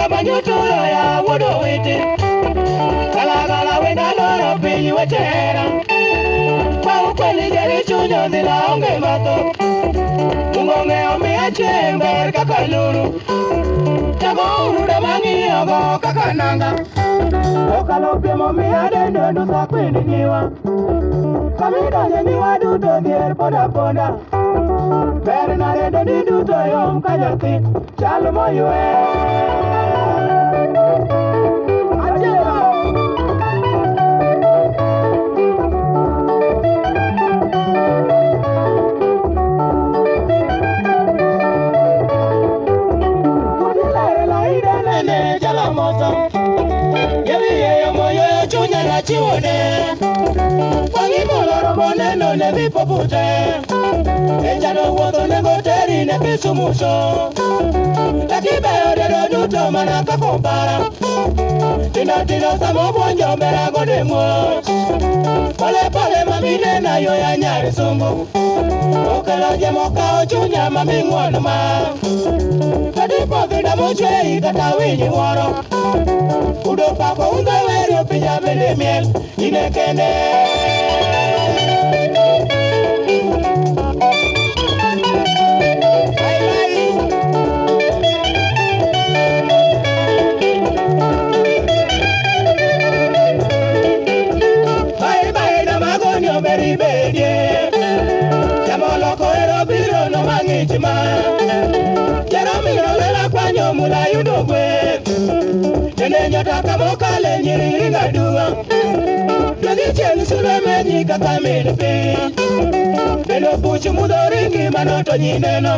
Kanga manyuturo ya wudo witi Kala kala wenda loro pinyi wetera Kwa ukweli jeri chunyo zila onge mato Mungonge omi achember kaka luru Tamo uruda mangi ogo kaka nanga Okalo pimo mi adendo nusa kwini nyiwa Kamido nyenyiwa duto dier poda poda Beri na rendo di duto yom kanyati Chalo mo yue Chiwone Wangi moloro moneno ne vipopute Echano wuotho ne goteri ne pisumuso Lakibe odero duto mana kakompara Tino tino samo buonjo mbera gode muos Pole pole mamine na yo ya nyari sungu Okelo jemo kao chunya mami ngwano ma Kadipo vida mochwe ikata winyi woro Udo pako unga weri opinya bende miel Ine kende Bye bye na magonyo beri bedie Jamolo koero biro no mangichima Jeromiro lela kwanyo mula yudo kwe Tene nyota kamokale nyiri ngadua Nagi cheng sule menyi kaka milpi Neno puchu mudoringi manoto nyineno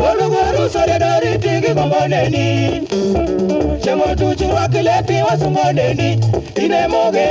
Golu goru sore dori tigi gomboneni Chengo tuchu wakileti wasungoneni Ine moge